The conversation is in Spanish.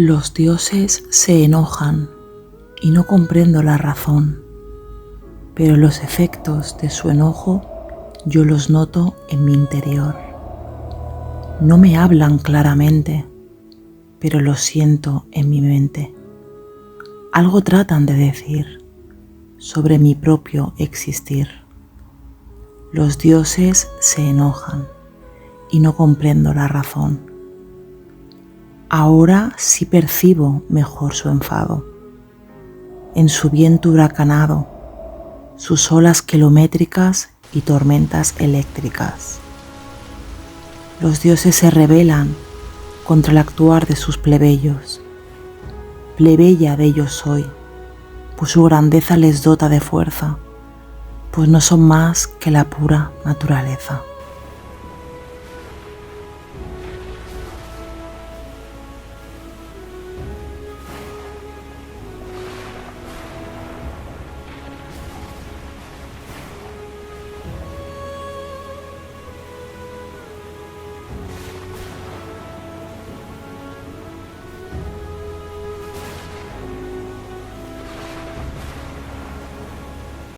Los dioses se enojan y no comprendo la razón, pero los efectos de su enojo yo los noto en mi interior. No me hablan claramente, pero lo siento en mi mente. Algo tratan de decir sobre mi propio existir. Los dioses se enojan y no comprendo la razón. Ahora sí percibo mejor su enfado. En su viento huracanado, sus olas kilométricas y tormentas eléctricas. Los dioses se rebelan contra el actuar de sus plebeyos. Plebeya de ellos soy, pues su grandeza les dota de fuerza, pues no son más que la pura naturaleza.